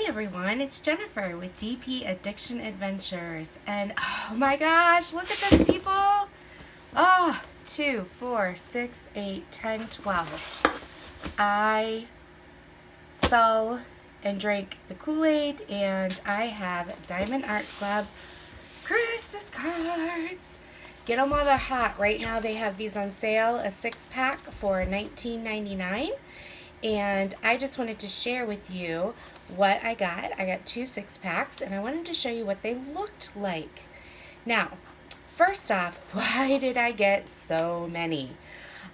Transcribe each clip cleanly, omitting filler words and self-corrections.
everyone, it's Jennifer with DP Addiction Adventures, and oh my gosh, look at this, people. Oh, 2, 4, 6, 8, 10, 12. I fell and drank the Kool-Aid, and I have Diamond Art Club Christmas cards. Get them while they're hot. Right now they have these on sale, a 6-pack for $19.99. And I just wanted to share with you what I got. I got 2 6-packs, and I wanted to show you what they looked like. Now, first off, why did I get so many?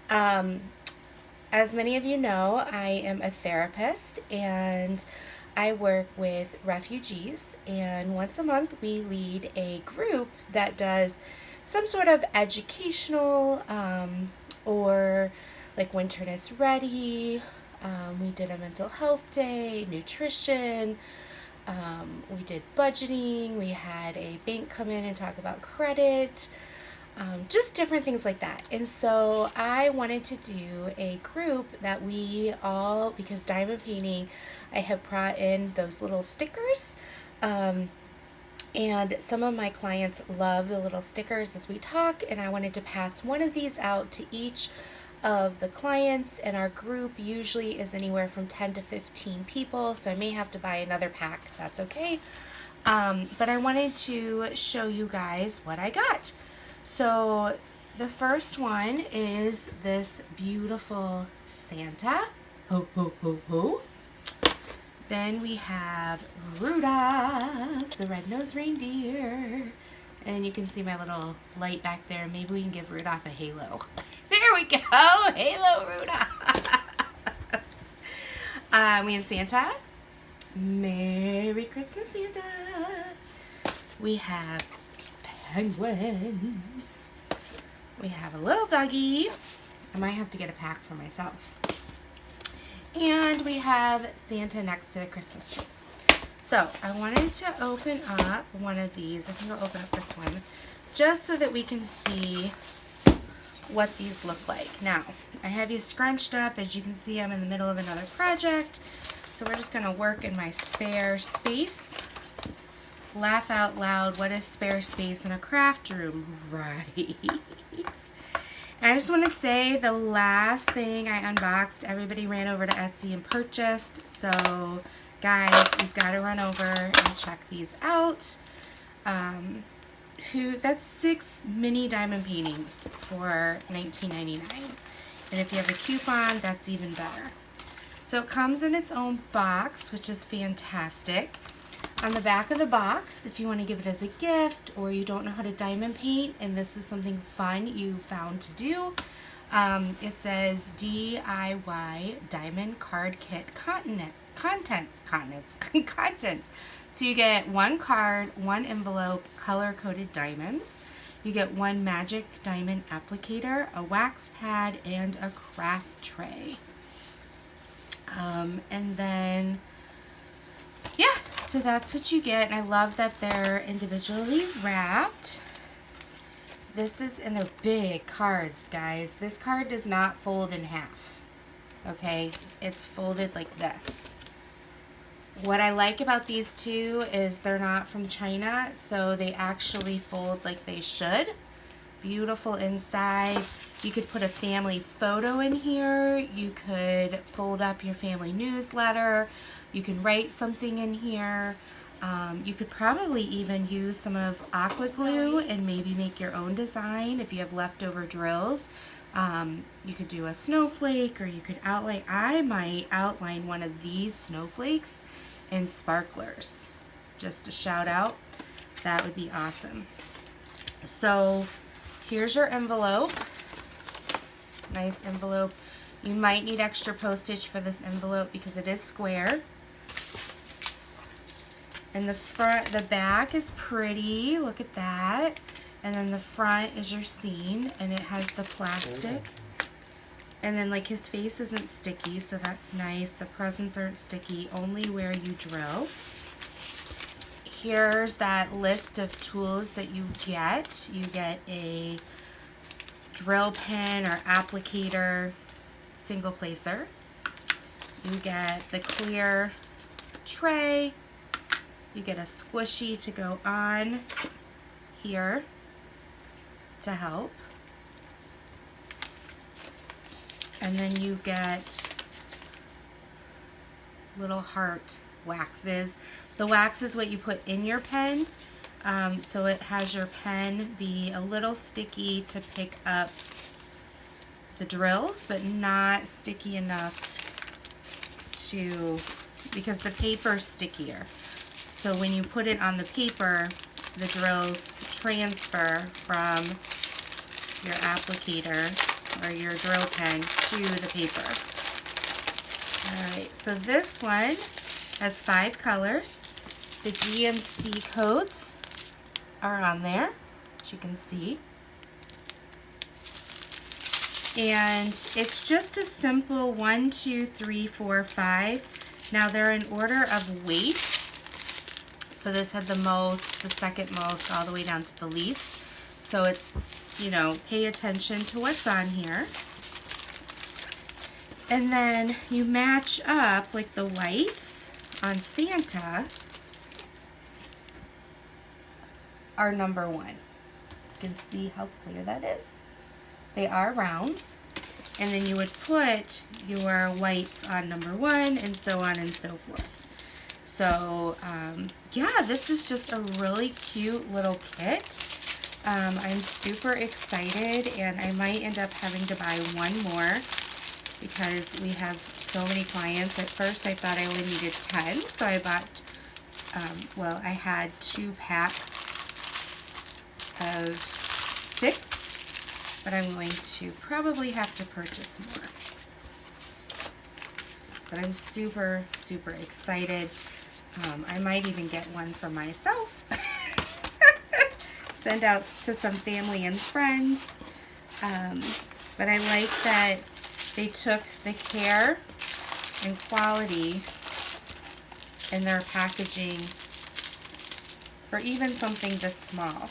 As many of you know, I am a therapist, and I work with refugees, and once a month we lead a group that does some sort of educational or like Winterness Ready. We did a mental health day, nutrition, we did budgeting, we had a bank come in and talk about credit, just different things like that. And so I wanted to do a group that we all, because diamond painting, I have brought in those little stickers, and some of my clients love the little stickers as we talk, and I wanted to pass one of these out to each of the clients, and our group usually is anywhere from 10 to 15 people, so I may have to buy another pack. That's okay. But I wanted to show you guys what I got. So the first one is this beautiful Santa. Ho, ho, ho, ho. Then we have Rudolph, the red-nosed reindeer. And you can see my little light back there. Maybe we can give Rudolph a halo. There we go. Halo Rudolph. We have Santa. Merry Christmas, Santa. We have penguins. We have a little doggy. I might have to get a pack for myself. And we have Santa next to the Christmas tree. So I wanted to open up one of these. I think I'll open up this one just so that we can see what these look like. Now, I have you scrunched up. As you can see, I'm in the middle of another project. So we're just going to work in my spare space. Laugh out loud. What is spare space in a craft room? Right. And I just want to say the last thing I unboxed, everybody ran over to Etsy and purchased. So guys, you've got to run over and check these out. That's 6 mini diamond paintings for $19.99. And if you have a coupon, that's even better. So it comes in its own box, which is fantastic. On the back of the box, if you want to give it as a gift or you don't know how to diamond paint and this is something fun you found to do, it says DIY Diamond Card Kit Contents. So you get 1 card, 1 envelope, color-coded diamonds. You get 1 magic diamond applicator, a wax pad, and a craft tray. And then, yeah, so that's what you get. And I love that they're individually wrapped. This is, and they're big cards, guys. This card does not fold in half. Okay, it's folded like this. What I like about these two is they're not from China, so they actually fold like they should. Beautiful inside. You could put a family photo in here. You could fold up your family newsletter. You can write something in here. You could probably even use some of aqua glue and maybe make your own design if you have leftover drills. You could do a snowflake, or you could outline. I might outline one of these snowflakes in sparklers. Just a shout out. That would be awesome. So here's your envelope. Nice envelope. You might need extra postage for this envelope because it is square. And the back is pretty. Look at that. And then the front is your scene, and it has the plastic. And then, like, his face isn't sticky, so that's nice. The presents aren't sticky, only where you drill. Here's that list of tools that you get. You get a drill pen or applicator single placer. You get the clear tray, You get a squishy to go on here to help. And then you get little heart waxes. The wax is what you put in your pen, so it has your pen be a little sticky to pick up the drills, but not sticky enough to, because the paper's stickier. So when you put it on the paper, the drills transfer from your applicator or your drill pen to the paper. Alright, so this one has 5 colors. The DMC codes are on there, as you can see. And it's just a simple 1, 2, 3, 4, 5. Now they're in order of weight. So this had the most, the second most, all the way down to the least. So it's, you know, pay attention to what's on here. And then you match up, like the whites on Santa are number 1. You can see how clear that is. They are rounds. And then you would put your whites on number 1 and so on and so forth. So yeah, this is just a really cute little kit. I'm super excited, and I might end up having to buy one more because we have so many clients. At first I thought I only needed 10, so I bought, well, I had 2 packs of 6, but I'm going to probably have to purchase more. But I'm super, super excited. I might even get one for myself. Send out to some family and friends. But I like that they took the care and quality in their packaging for even something this small.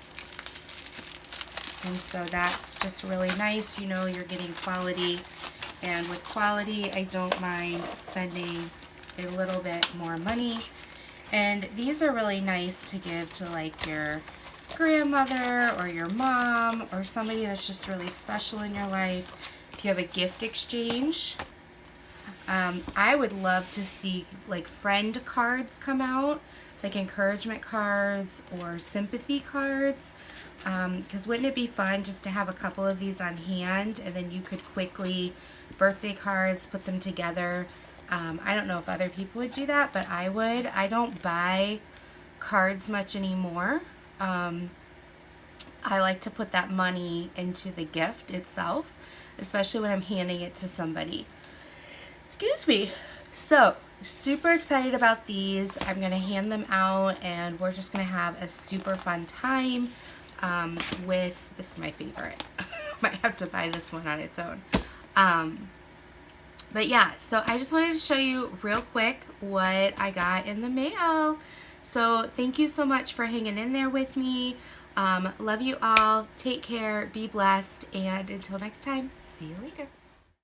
And so that's just really nice. You know, you're getting quality, and with quality I don't mind spending a little bit more money. And these are really nice to give to like your grandmother or your mom or somebody that's just really special in your life. If you have a gift exchange, I would love to see like friend cards come out, like encouragement cards or sympathy cards, because wouldn't it be fun just to have a couple of these on hand, and then you could quickly, birthday cards, put them together. I don't know if other people would do that, but I would. I don't buy cards much anymore. I like to put that money into the gift itself, especially when I'm handing it to somebody. Excuse me. So, super excited about these. I'm going to hand them out, and we're just going to have a super fun time with, this is my favorite. Might have to buy this one on its own. But yeah, so I just wanted to show you real quick what I got in the mail. So thank you so much for hanging in there with me. Love you all. Take care. Be blessed. And until next time, see you later.